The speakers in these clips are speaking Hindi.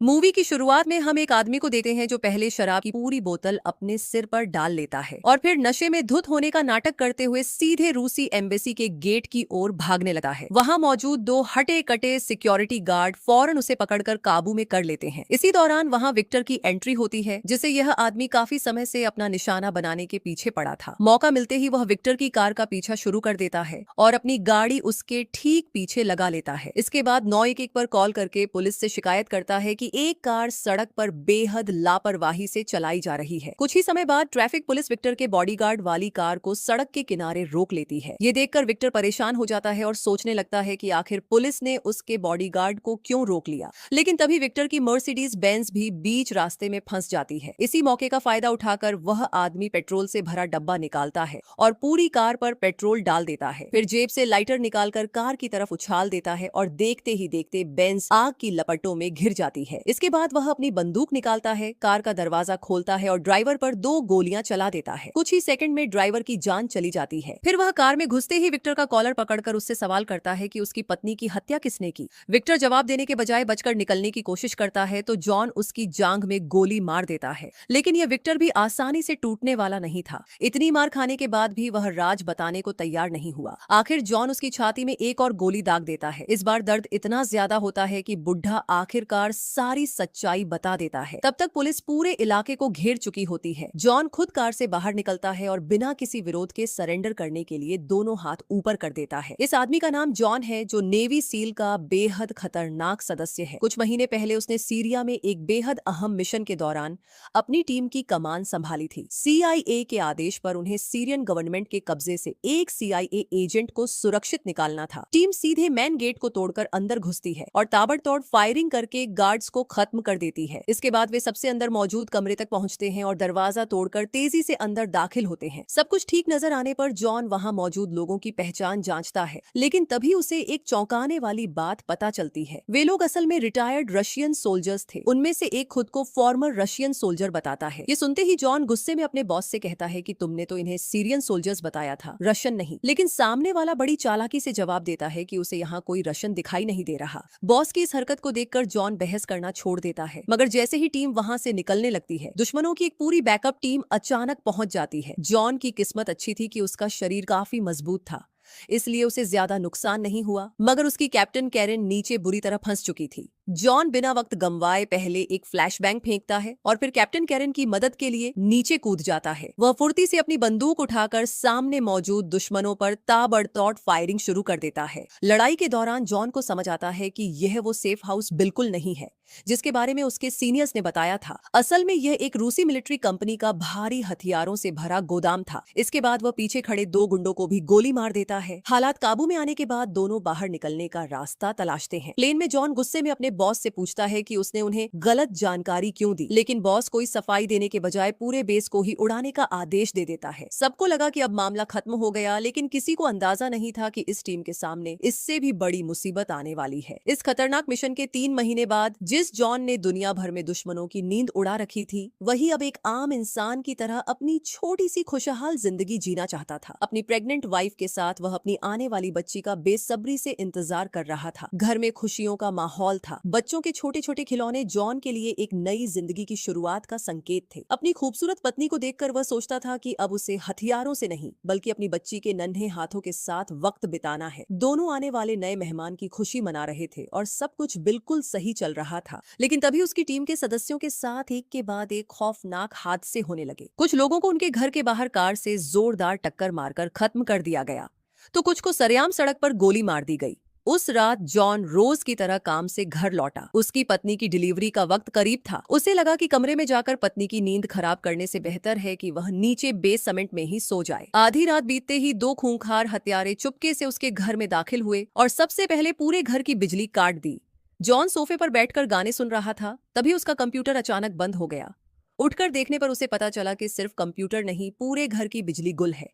मूवी की शुरुआत में हम एक आदमी को देखते हैं जो पहले शराब की पूरी बोतल अपने सिर पर डाल लेता है और फिर नशे में धुत होने का नाटक करते हुए सीधे रूसी एम्बेसी के गेट की ओर भागने लगता है। वहां मौजूद दो हटे कटे सिक्योरिटी गार्ड फौरन उसे पकड़कर काबू में कर लेते हैं। इसी दौरान वहां विक्टर की एंट्री होती है, जिसे यह आदमी काफी समय से अपना निशाना बनाने के पीछे पड़ा था। मौका मिलते ही वह विक्टर की कार का पीछा शुरू कर देता है और अपनी गाड़ी उसके ठीक पीछे लगा लेता है। इसके बाद 911 पर कॉल करके पुलिस से शिकायत करता है कि एक कार सड़क पर बेहद लापरवाही से चलाई जा रही है। कुछ ही समय बाद ट्रैफिक पुलिस विक्टर के बॉडीगार्ड वाली कार को सड़क के किनारे रोक लेती है। ये देखकर विक्टर परेशान हो जाता है और सोचने लगता है कि आखिर पुलिस ने उसके बॉडीगार्ड को क्यों रोक लिया। लेकिन तभी विक्टर की मर्सिडीज बेंज भी बीच रास्ते में फंस जाती है। इसी मौके का फायदा उठाकर वह आदमी पेट्रोल से भरा डब्बा निकालता है और पूरी कार पर पेट्रोल डाल देता है। फिर जेब से लाइटर निकालकर कार की तरफ उछाल देता है और देखते ही देखते बेंज आग की लपटों में घिर जाती है। इसके बाद वह अपनी बंदूक निकालता है, कार का दरवाजा खोलता है और ड्राइवर पर 2 गोलियां चला देता है। कुछ ही सेकंड में ड्राइवर की जान चली जाती है। फिर वह कार में घुसते ही विक्टर का कॉलर पकड़कर उससे सवाल करता है कि उसकी पत्नी की हत्या किसने की। विक्टर जवाब देने के बजाय बचकर निकलने की कोशिश करता है तो जॉन उसकी जांघ में गोली मार देता है। लेकिन यह विक्टर भी आसानी से टूटने वाला नहीं था। इतनी मार खाने के बाद भी वह राज बताने को तैयार नहीं हुआ। आखिर जॉन उसकी छाती में एक और गोली दाग देता है। इस बार दर्द इतना ज्यादा होता है कि बुढ़ा आखिरकार सारी सच्चाई बता देता है। तब तक पुलिस पूरे इलाके को घेर चुकी होती है। जॉन खुद कार से बाहर निकलता है और बिना किसी विरोध के सरेंडर करने के लिए दोनों हाथ ऊपर कर देता है। इस आदमी का नाम जॉन है, जो नेवी सील का बेहद खतरनाक सदस्य है। कुछ महीने पहले उसने सीरिया में एक बेहद अहम मिशन के दौरान अपनी टीम की कमान संभाली थी। CIA के आदेश पर उन्हें सीरियन गवर्नमेंट के कब्जे से एक CIA एजेंट को सुरक्षित निकालना था। टीम सीधे मेन गेट को तोड़कर अंदर घुसती है और ताबड़तोड़ फायरिंग करके गार्ड्स को खत्म कर देती है। इसके बाद वे सबसे अंदर मौजूद कमरे तक पहुंचते हैं और दरवाजा तोड़कर तेजी से अंदर दाखिल होते हैं। सब कुछ ठीक नजर आने पर जॉन वहां मौजूद लोगों की पहचान जांचता है, लेकिन तभी उसे एक चौंकाने वाली बात पता चलती है। वे लोग असल में रिटायर्ड रशियन सोल्जर्स थे। उनमें से एक खुद को फॉर्मर रशियन सोल्जर बताता है। ये सुनते ही जॉन गुस्से में अपने बॉस से कहता है कि तुमने तो इन्हें सीरियन सोल्जर्स बताया था, रशियन नहीं। लेकिन सामने वाला बड़ी चालाकी से जवाब देता है कि उसे यहाँ कोई रशियन दिखाई नहीं दे रहा। बॉस की इस हरकत को देखकर जॉन बहस करना छोड़ देता है, मगर जैसे ही टीम वहां से निकलने लगती है, दुश्मनों की एक पूरी बैकअप टीम अचानक पहुंच जाती है। जॉन की किस्मत अच्छी थी कि उसका शरीर काफी मजबूत था, इसलिए उसे ज्यादा नुकसान नहीं हुआ, मगर उसकी कैप्टन कैरेन नीचे बुरी तरह फंस चुकी थी। जॉन बिना वक्त गंवाए पहले एक फ्लैशबैंग फेंकता है और फिर कैप्टन कैरेन की मदद के लिए नीचे कूद जाता है। वह फुर्ती से अपनी बंदूक उठाकर सामने मौजूद दुश्मनों पर ताबड़तोड़ फायरिंग शुरू कर देता है। लड़ाई के दौरान जॉन को समझ आता है कि यह वो सेफ हाउस बिल्कुल नहीं है जिसके बारे में उसके सीनियर्स ने बताया था। असल में यह एक रूसी मिलिट्री कंपनी का भारी हथियारों से भरा गोदाम था। इसके बाद वह पीछे खड़े 2 गुंडों को भी गोली मार देता है। हालात काबू में आने के बाद दोनों बाहर निकलने का रास्ता तलाशते हैं। प्लेन में जॉन गुस्से में अपने बॉस से पूछता है कि उसने उन्हें गलत जानकारी क्यों दी, लेकिन बॉस कोई सफाई देने के बजाय पूरे बेस को ही उड़ाने का आदेश दे देता है। सबको लगा कि अब मामला खत्म हो गया, लेकिन किसी को अंदाजा नहीं था कि इस टीम के सामने इससे भी बड़ी मुसीबत आने वाली है। इस खतरनाक मिशन के 3 महीने बाद जिस जॉन ने दुनिया भर में दुश्मनों की नींद उड़ा रखी थी, वही अब एक आम इंसान की तरह अपनी छोटी सी खुशहाल जिंदगी जीना चाहता था। अपनी प्रेग्नेंट वाइफ के साथ वह अपनी आने वाली बच्ची का बेसब्री से इंतजार कर रहा था। घर में खुशियों का माहौल था। बच्चों के छोटे छोटे खिलौने जॉन के लिए एक नई जिंदगी की शुरुआत का संकेत थे। अपनी खूबसूरत पत्नी को देखकर वह सोचता था कि अब उसे हथियारों से नहीं, बल्कि अपनी बच्ची के नन्हे हाथों के साथ वक्त बिताना है। दोनों आने वाले नए मेहमान की खुशी मना रहे थे और सब कुछ बिल्कुल सही चल रहा था। लेकिन तभी उसकी टीम के सदस्यों के साथ एक के बाद एक खौफनाक हादसे होने लगे। कुछ लोगों को उनके घर के बाहर कार से जोरदार टक्कर मारकर खत्म कर दिया गया, तो कुछ को सरेआम सड़क पर गोली मार दी गई। उस रात जॉन रोज की तरह काम से घर लौटा। उसकी पत्नी की डिलीवरी का वक्त करीब था। उसे लगा कि कमरे में जाकर पत्नी की नींद खराब करने से बेहतर है कि वह नीचे बेसमेंट में ही सो जाए। आधी रात बीतते ही 2 खूंखार हत्यारे चुपके से उसके घर में दाखिल हुए और सबसे पहले पूरे घर की बिजली काट दी। जॉन सोफे पर बैठकर गाने सुन रहा था, तभी उसका कंप्यूटर अचानक बंद हो गया। उठकर देखने पर उसे पता चला कि सिर्फ कंप्यूटर नहीं, पूरे घर की बिजली गुल है।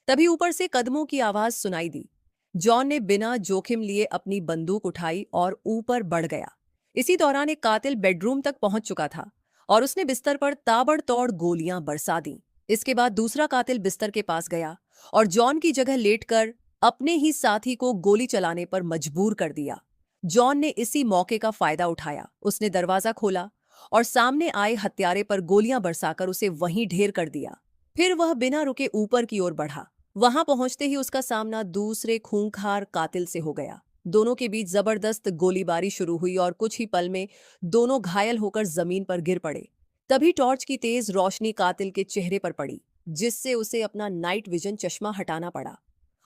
तभी ऊपर से कदमों की आवाज सुनाई दी। जॉन ने बिना जोखिम लिए अपनी बंदूक उठाई और ऊपर बढ़ गया। इसी दौरान एक कातिल बेडरूम तक पहुंच चुका था और उसने बिस्तर पर ताबड़तोड़ गोलियां बरसा दी। इसके बाद दूसरा कातिल बिस्तर के पास गया और जॉन की जगह लेटकर अपने ही साथी को गोली चलाने पर मजबूर कर दिया। जॉन ने इसी मौके का फायदा उठाया। उसने दरवाजा खोला और सामने आए हत्यारे पर गोलियां बरसाकर उसे वहीं ढेर कर दिया। फिर वह बिना रुके ऊपर की ओर बढ़ा। वहां पहुंचते ही उसका सामना दूसरे खूंखार कातिल से हो गया। दोनों के बीच जबरदस्त गोलीबारी शुरू हुई और कुछ ही पल में दोनों घायल होकर जमीन पर गिर पड़े। तभी टॉर्च की तेज रोशनी कातिल के चेहरे पर पड़ी, जिससे उसे अपना नाइट विजन चश्मा हटाना पड़ा।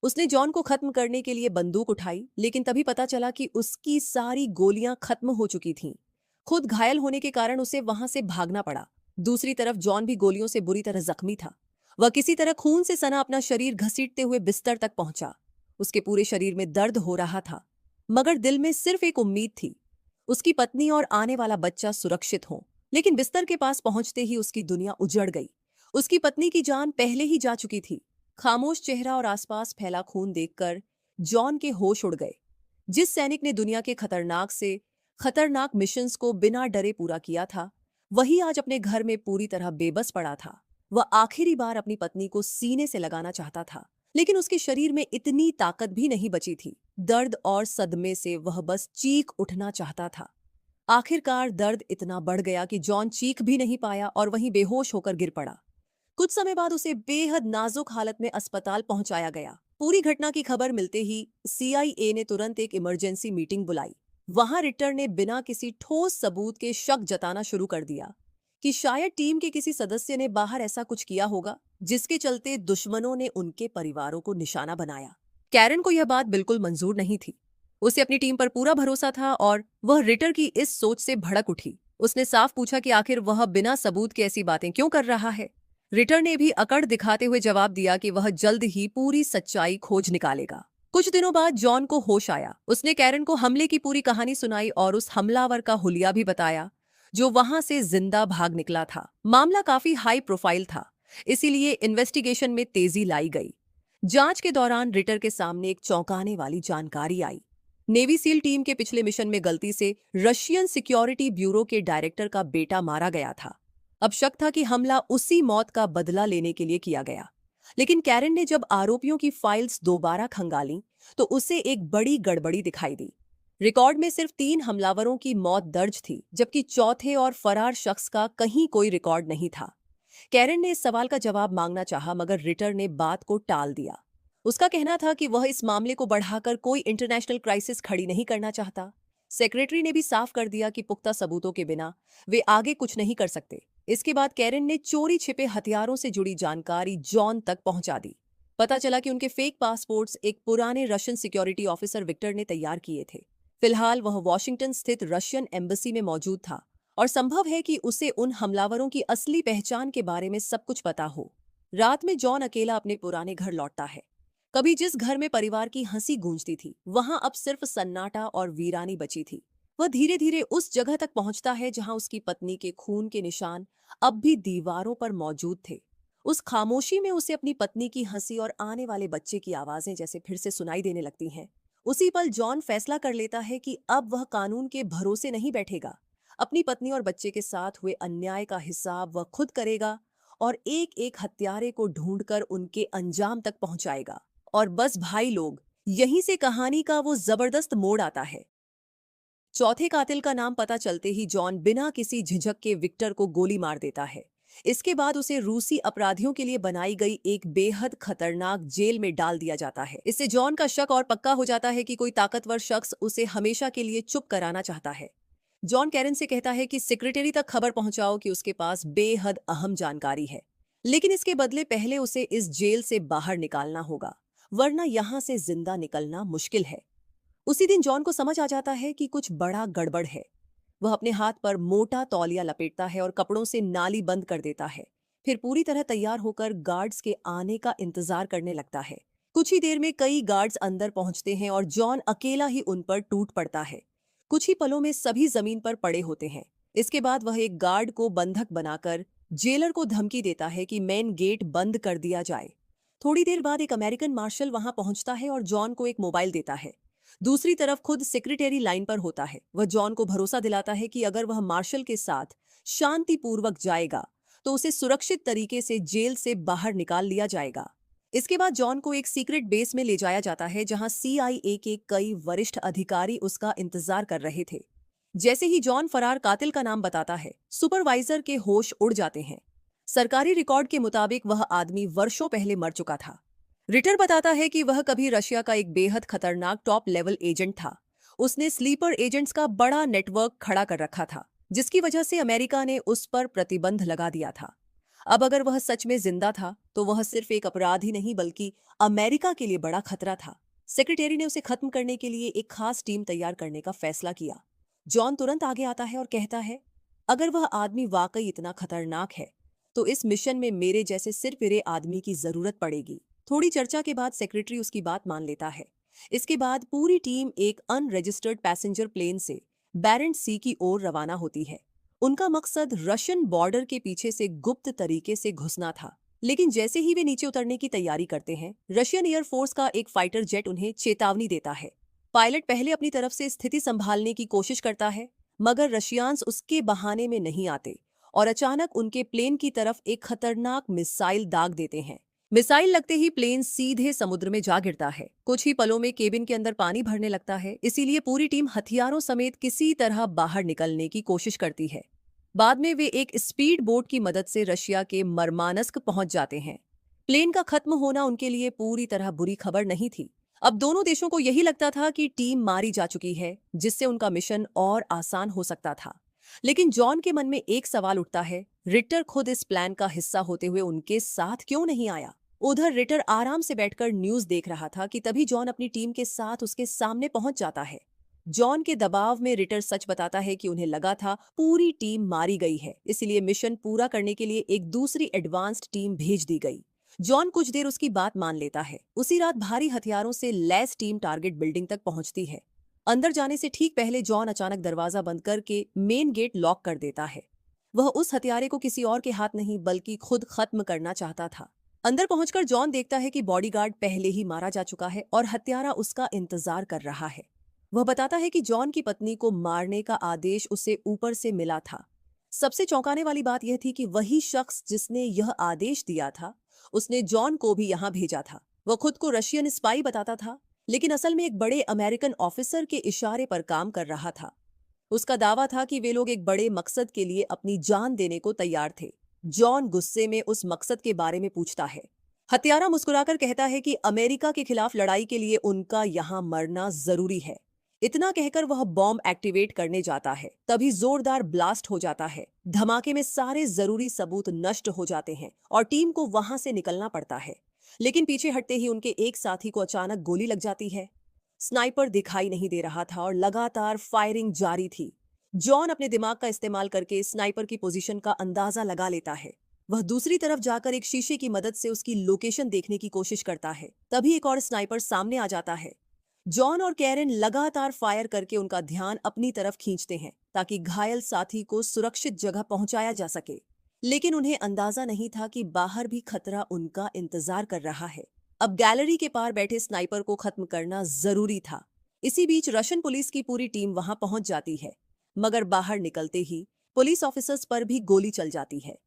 उसने जॉन को खत्म करने के लिए बंदूक उठाई, लेकिन तभी पता चला कि उसकी सारी गोलियां खत्म हो चुकी थीं। खुद घायल होने के कारण उसे वहां से भागना पड़ा। दूसरी तरफ जॉन भी गोलियों से बुरी तरह जख्मी था। वह किसी तरह खून से सना अपना शरीर घसीटते हुए बिस्तर तक पहुंचा। उसके पूरे शरीर में दर्द हो रहा था, मगर दिल में सिर्फ एक उम्मीद थी, उसकी पत्नी और आने वाला बच्चा सुरक्षित हो। लेकिन बिस्तर के पास पहुंचते ही उसकी दुनिया उजड़ गई। उसकी पत्नी की जान पहले ही जा चुकी थी। खामोश चेहरा और आसपास फैला खून देखकर जॉन के होश उड़ गए। जिस सैनिक ने दुनिया के खतरनाक से खतरनाक मिशंस को बिना डरे पूरा किया था, वही आज अपने घर में पूरी तरह बेबस पड़ा था। वह आखिरी बार अपनी पत्नी को सीने से लगाना चाहता था, लेकिन उसके शरीर में इतनी ताकत भी नहीं बची थी। दर्द और सदमे से वह बस चीख उठना चाहता था। आखिरकार दर्द इतना बढ़ गया कि जॉन चीख भी नहीं पाया और वहीं बेहोश होकर गिर पड़ा। कुछ समय बाद उसे बेहद नाजुक हालत में अस्पताल पहुंचाया गया। पूरी घटना की खबर मिलते ही CIA ने तुरंत एक इमरजेंसी मीटिंग बुलाई। वहां रिटर ने बिना किसी ठोस सबूत के शक जताना शुरू कर दिया कि शायद टीम के किसी सदस्य ने बाहर ऐसा कुछ किया होगा, जिसके चलते दुश्मनों ने उनके परिवारों को निशाना बनाया। कैरन को यह बात बिल्कुल मंजूर नहीं थी। उसे अपनी टीम पर पूरा भरोसा था और वह रिटर की इस सोच से भड़क उठी। उसने साफ पूछा कि आखिर वह बिना सबूत के ऐसी बातें क्यों कर रहा है। रिटर ने भी अकड़ दिखाते हुए जवाब दिया कि वह जल्द ही पूरी सच्चाई खोज निकालेगा। कुछ दिनों बाद जॉन को होश आया। उसने कैरन को हमले की पूरी कहानी सुनाई और उस हमलावर का हुलिया भी बताया, जो वहां से जिंदा भाग निकला था। मामला काफी हाई प्रोफाइल था, इसीलिए इन्वेस्टिगेशन में तेजी लाई गई। जांच के दौरान रिटर के सामने एक चौंकाने वाली जानकारी आई। नेवी सील टीम के पिछले मिशन में गलती से रशियन सिक्योरिटी ब्यूरो के डायरेक्टर का बेटा मारा गया था। अब शक था कि हमला उसी मौत का बदला लेने के लिए किया गया। लेकिन कैरन ने जब आरोपियों की फाइल्स दोबारा खंगाली, तो उसे एक बड़ी गड़बड़ी दिखाई दी। रिकॉर्ड में सिर्फ 3 हमलावरों की मौत दर्ज थी, जबकि चौथे और फरार शख्स का कहीं कोई रिकॉर्ड नहीं था। कैरन ने इस सवाल का जवाब मांगना चाहा, मगर रिटर ने बात को टाल दिया। उसका कहना था कि वह इस मामले को बढ़ाकर कोई इंटरनेशनल क्राइसिस खड़ी नहीं करना चाहता। सेक्रेटरी ने भी साफ कर दिया कि पुख्ता सबूतों के बिना वे आगे कुछ नहीं कर सकते। इसके बाद कैरन ने चोरी छिपे हथियारों से जुड़ी जानकारी जॉन तक पहुंचा दी। पता चला कि उनके फेक पासपोर्ट्स एक पुराने रशियन सिक्योरिटी ऑफिसर विक्टर ने तैयार किए थे। फिलहाल वह वॉशिंगटन स्थित रशियन एम्बेसी में मौजूद था और संभव है कि उसे उन हमलावरों की असली पहचान के बारे में सब कुछ पता हो। रात में जॉन अकेला अपने पुराने घर लौटता है। कभी जिस घर में परिवार की हंसी गूंजती थी, वहां अब सिर्फ सन्नाटा और वीरानी बची थी। वह धीरे धीरे उस जगह तक पहुंचता है जहां उसकी पत्नी के खून के निशान अब भी दीवारों पर मौजूद थे। उस खामोशी में उसे अपनी पत्नी की हंसी और आने वाले बच्चे की आवाजें जैसे फिर से सुनाई देने लगती हैं। उसी पल जॉन फैसला कर लेता है कि अब वह कानून के भरोसे नहीं बैठेगा। अपनी पत्नी और बच्चे के साथ हुए अन्याय का हिसाब वह खुद करेगा और एक एक हत्यारे को ढूंढकर उनके अंजाम तक पहुंचाएगा। और बस भाई लोग, यहीं से कहानी का वो जबरदस्त मोड़ आता है। चौथे कातिल का नाम पता चलते ही जॉन बिना किसी झिझक के विक्टर को गोली मार देता है। इसके बाद उसे रूसी अपराधियों के लिए बनाई गई एक बेहद खतरनाक जेल में डाल दिया जाता है। इससे जॉन का शक और पक्का हो जाता है कि कोई ताकतवर शख्स उसे हमेशा के लिए चुप कराना चाहता है। जॉन कैरन से कहता है कि सेक्रेटरी तक खबर पहुंचाओ कि उसके पास बेहद अहम जानकारी है, लेकिन इसके बदले पहले उसे इस जेल से बाहर निकालना होगा, वरना यहां से जिंदा निकलना मुश्किल है। उसी दिन जॉन को समझ आ जाता है कि कुछ बड़ा गड़बड़ है। वह अपने हाथ पर मोटा तौलिया लपेटता है और कपड़ों से नाली बंद कर देता है। फिर पूरी तरह तैयार होकर गार्ड्स के आने का इंतजार करने लगता है। कुछ ही देर में कई गार्ड्स अंदर पहुंचते हैं और जॉन अकेला ही उन पर टूट पड़ता है। कुछ ही पलों में सभी जमीन पर पड़े होते हैं। इसके बाद वह एक गार्ड को बंधक बनाकर जेलर को धमकी देता है कि मेन गेट बंद कर दिया जाए। थोड़ी देर बाद एक अमेरिकन मार्शल वहां पहुंचता है और जॉन को एक मोबाइल देता है। दूसरी तरफ खुद सेक्रेटरी लाइन पर होता है। वह जॉन को भरोसा दिलाता है कि अगर वह मार्शल के साथ शांतिपूर्वक जाएगा तो उसे सुरक्षित तरीके से जेल से बाहर निकाल लिया जाएगा। इसके बाद जॉन को एक सीक्रेट बेस में ले जाया जाता है जहां CIA के कई वरिष्ठ अधिकारी उसका इंतजार कर रहे थे। जैसे ही जॉन फरार कातिल का नाम बताता है, सुपरवाइजर के होश उड़ जाते हैं। सरकारी रिकॉर्ड के मुताबिक वह आदमी वर्षों पहले मर चुका था। रिटर बताता है कि वह कभी रशिया का एक बेहद खतरनाक टॉप लेवल एजेंट था। उसने स्लीपर एजेंट्स का बड़ा नेटवर्क खड़ा कर रखा था, जिसकी वजह से अमेरिका ने उस पर प्रतिबंध लगा दिया था। अब अगर वह सच में जिंदा था तो वह सिर्फ एक अपराधी नहीं बल्कि अमेरिका के लिए बड़ा खतरा था। सेक्रेटरी ने उसे खत्म करने के लिए एक खास टीम तैयार करने का फैसला किया। जॉन तुरंत आगे आता है और कहता है, अगर वह आदमी वाकई इतना खतरनाक है तो इस मिशन में मेरे जैसे सिरफिरे आदमी की जरूरत पड़ेगी। थोड़ी चर्चा के बाद सेक्रेटरी उसकी बात मान लेता है। इसके बाद पूरी टीम एक अनरजिस्टर्ड पैसेंजर प्लेन से बैरेंट सी की ओर रवाना होती है। उनका मकसद रशियन बॉर्डर के पीछे से गुप्त तरीके से घुसना था। लेकिन जैसे ही वे नीचे उतरने की तैयारी करते हैं, रशियन एयरफोर्स का एक फाइटर जेट उन्हें चेतावनी देता है। पायलट पहले अपनी तरफ से स्थिति संभालने की कोशिश करता है, मगर रशियंस उसके बहाने में नहीं आते और अचानक उनके प्लेन की तरफ एक खतरनाक मिसाइल दाग देते हैं। मिसाइल लगते ही प्लेन सीधे समुद्र में जा गिरता है। कुछ ही पलों में केबिन के अंदर पानी भरने लगता है, इसीलिए पूरी टीम हथियारों समेत किसी तरह बाहर निकलने की कोशिश करती है। बाद में वे एक स्पीड बोट की मदद से रशिया के मरमानस्क पहुंच जाते हैं। प्लेन का खत्म होना उनके लिए पूरी तरह बुरी खबर नहीं थी। अब दोनों देशों को यही लगता था कि टीम मारी जा चुकी है, जिससे उनका मिशन और आसान हो सकता था। लेकिन जॉन के मन में एक सवाल उठता है, रिटर खुद इस प्लान का हिस्सा होते हुए उनके साथ क्यों नहीं आया? उधर रिटर आराम से बैठकर न्यूज देख रहा था कि तभी जॉन अपनी टीम के साथ उसके सामने पहुंच जाता है। जॉन के दबाव में रिटर सच बताता है कि उन्हें लगा था पूरी टीम मारी गई है, इसलिए मिशन पूरा करने के लिए एक दूसरी एडवांस्ड टीम भेज दी गई। जॉन कुछ देर उसकी बात मान लेता है। उसी रात भारी हथियारों से लैस टीम टारगेट बिल्डिंग तक पहुंचती है। अंदर जाने से ठीक पहले जॉन अचानक दरवाजा बंद करके मेन गेट लॉक कर देता है। वह उस हथियारे को किसी और के हाथ नहीं बल्कि खुद खत्म करना चाहता था। अंदर पहुंचकर जॉन देखता है कि बॉडीगार्ड पहले ही मारा जा चुका है और हत्यारा उसका इंतजार कर रहा है। वह बताता है कि जॉन की पत्नी को मारने का आदेश उसे ऊपर से मिला था। सबसे चौंकाने वाली बात यह थी कि वही शख्स जिसने यह आदेश दिया था, उसने जॉन को भी यहाँ भेजा था। वह खुद को रशियन स्पाई बताता था, लेकिन असल में एक बड़े अमेरिकन ऑफिसर के इशारे पर काम कर रहा था। उसका दावा था कि वे लोग एक बड़े मकसद के लिए अपनी जान देने को तैयार थे। जॉन गुस्से में उस मकसद के बारे में पूछता है। हत्यारा मुस्कुराकर कहता है कि अमेरिका के खिलाफ लड़ाई के लिए उनका यहाँ मरना जरूरी है। इतना कहकर वह बॉम्ब एक्टिवेट करने जाता है। तभी जोरदार ब्लास्ट हो जाता है। धमाके में सारे जरूरी सबूत नष्ट हो जाते हैं और टीम को वहां से निकलना पड़ता है। लेकिन पीछे हटते ही उनके एक साथी को अचानक गोली लग जाती है। स्नाइपर दिखाई नहीं दे रहा था और लगातार फायरिंग जारी थी। जॉन अपने दिमाग का इस्तेमाल करके स्नाइपर की पोजीशन का अंदाजा लगा लेता है। वह दूसरी तरफ जाकर एक शीशे की मदद से उसकी लोकेशन देखने की कोशिश करता है। तभी एक और स्नाइपर सामने आ जाता है। जॉन और कैरेन लगातार फायर करके उनका ध्यान अपनी तरफ खींचते हैं ताकि घायल साथी को सुरक्षित जगह पहुंचाया जा सके। लेकिन उन्हें अंदाजा नहीं था कि बाहर भी खतरा उनका इंतजार कर रहा है। अब गैलरी के पार बैठे स्नाइपर को खत्म करना जरूरी था। इसी बीच रशियन पुलिस की पूरी टीम वहां पहुंच जाती है, मगर बाहर निकलते ही पुलिस ऑफिसर्स पर भी गोली चल जाती है।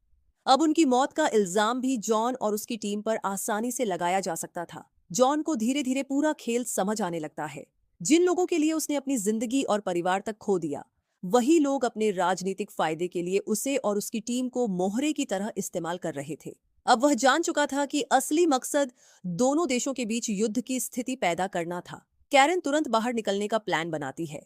अब उनकी मौत का इल्जाम भी जॉन और उसकी टीम पर आसानी से लगाया जा सकता था। जॉन को धीरे धीरे पूरा खेल समझ आने लगता है। जिन लोगों के लिए उसने अपनी जिंदगी और परिवार तक खो दिया, वही लोग अपने राजनीतिक फायदे के लिए उसे और उसकी टीम को मोहरे की तरह इस्तेमाल कर रहे थे। अब वह जान चुका था कि असली मकसद दोनों देशों के बीच युद्ध की स्थिति पैदा करना था। कैरन तुरंत बाहर निकलने का प्लान बनाती है।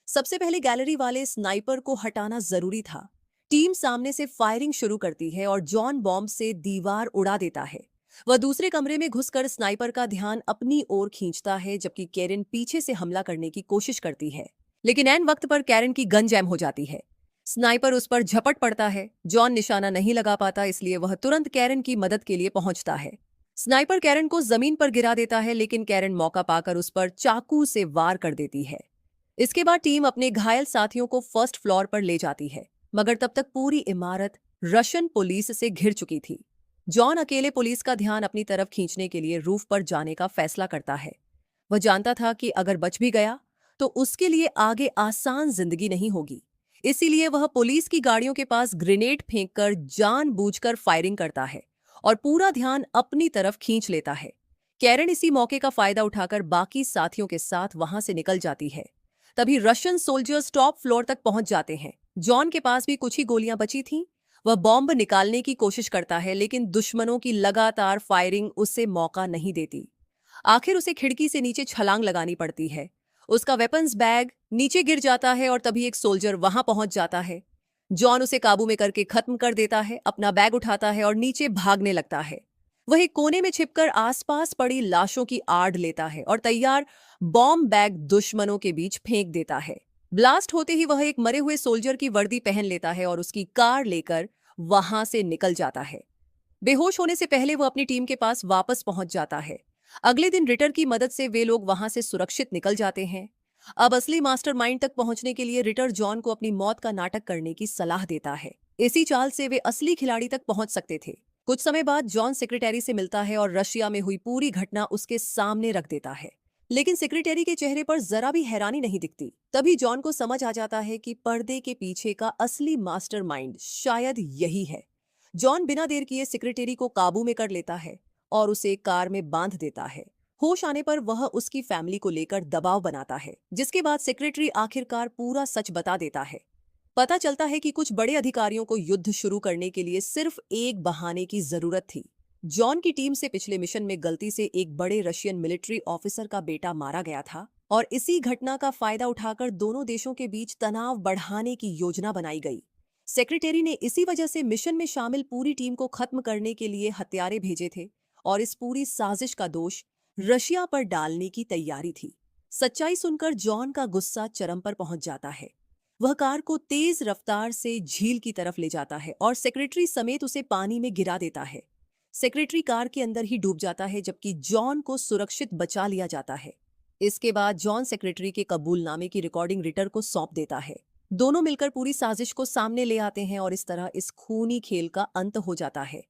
सबसे पहले गैलरी वाले स्नाइपर को हटाना जरूरी था। टीम सामने से फायरिंग शुरू करती है और जॉन बॉम्ब से दीवार उड़ा देता है। वह दूसरे कमरे में घुसकर स्नाइपर का ध्यान अपनी ओर खींचता है, जबकि कैरन पीछे से हमला करने की कोशिश करती है। लेकिन ऐन वक्त पर कैरन की गन जैम हो जाती है। स्नाइपर उस पर झपट पड़ता है। जॉन निशाना नहीं लगा पाता, इसलिए वह तुरंत कैरन की मदद के लिए पहुंचता है। स्नाइपर कैरन को जमीन पर गिरा देता है, लेकिन कैरन मौका पाकर उस पर चाकू से वार कर देती है। इसके बाद टीम अपने घायल साथियों को फर्स्ट फ्लोर पर ले जाती है, मगर तब तक पूरी इमारत रशियन पुलिस से घिर चुकी थी। जॉन अकेले पुलिस का ध्यान अपनी तरफ खींचने के लिए रूफ पर जाने का फैसला करता है। वह जानता था कि अगर बच भी गया तो उसके लिए आगे आसान जिंदगी नहीं होगी। इसीलिए वह पुलिस की गाड़ियों के पास ग्रेनेड फेंककर जानबूझकर फायरिंग करता है और पूरा ध्यान अपनी तरफ खींच लेता है। कैरन इसी मौके का फायदा उठाकर बाकी साथियों के साथ वहां से निकल जाती है। तभी रशियन सोल्जर्स टॉप फ्लोर तक पहुंच जाते हैं। जॉन के पास भी कुछ ही गोलियां बची थीं। वह बॉम्ब निकालने की कोशिश करता है, लेकिन दुश्मनों की लगातार फायरिंग उसे मौका नहीं देती। आखिर उसे खिड़की से नीचे छलांग लगानी पड़ती है। उसका वेपन्स बैग नीचे गिर जाता है और तभी एक सोल्जर वहां पहुंच जाता है। जॉन उसे काबू में करके खत्म कर देता है, अपना बैग उठाता है और नीचे भागने लगता है। वह एक कोने में छिपकर आसपास पड़ी लाशों की आड़ लेता है और तैयार बॉम्ब बैग दुश्मनों के बीच फेंक देता है। ब्लास्ट होते ही वह एक मरे हुए सोल्जर की वर्दी पहन लेता है और उसकी कार लेकर वहां से निकल जाता है। बेहोश होने से पहले वह अपनी टीम के पास वापस पहुंच जाता है। अगले दिन रिटर की मदद से वे लोग वहां से सुरक्षित निकल जाते हैं। अब असली मास्टरमाइंड तक पहुंचने के लिए रिटर जॉन को अपनी मौत का नाटक करने की सलाह देता है। इसी चाल से वे असली खिलाड़ी तक पहुंच सकते थे। कुछ समय बाद जॉन सेक्रेटरी से मिलता है और रशिया में हुई पूरी घटना उसके सामने रख देता है। लेकिन सेक्रेटरी के चेहरे पर जरा भी हैरानी नहीं दिखती। तभी जॉन को समझ आ जाता है कि पर्दे के पीछे का असली मास्टरमाइंड शायद यही है। जॉन बिना देर किए सेक्रेटरी को काबू में कर लेता है और उसे कार में बांध देता है। होश आने पर वह उसकी फैमिली को लेकर दबाव बनाता है, जिसके बाद सेक्रेटरी आखिरकार पूरा सच बता देता है। पता चलता है कि कुछ बड़े अधिकारियों को युद्ध शुरू करने के लिए सिर्फ एक बहाने की जरूरत थी। जॉन की टीम से पिछले मिशन में गलती से एक बड़े रशियन मिलिट्री ऑफिसर का बेटा मारा गया था और इसी घटना का फायदा उठाकर दोनों देशों के बीच तनाव बढ़ाने की योजना बनाई गई। सेक्रेटरी ने इसी वजह से मिशन में शामिल पूरी टीम को खत्म करने के लिए हत्यारे भेजे थे और इस पूरी साजिश का दोष रशिया पर डालने की तैयारी थी। सच्चाई सुनकर जॉन का गुस्सा चरम पर पहुंच जाता है। वह कार को तेज रफ्तार से झील की तरफ ले जाता है और सेक्रेटरी समेत उसे पानी में गिरा देता है। सेक्रेटरी कार के अंदर ही डूब जाता है, जबकि जॉन को सुरक्षित बचा लिया जाता है। इसके बाद जॉन सेक्रेटरी के कबूलनामे की रिकॉर्डिंग रिटर को सौंप देता है। दोनों मिलकर पूरी साजिश को सामने ले आते हैं और इस तरह इस खूनी खेल का अंत हो जाता है।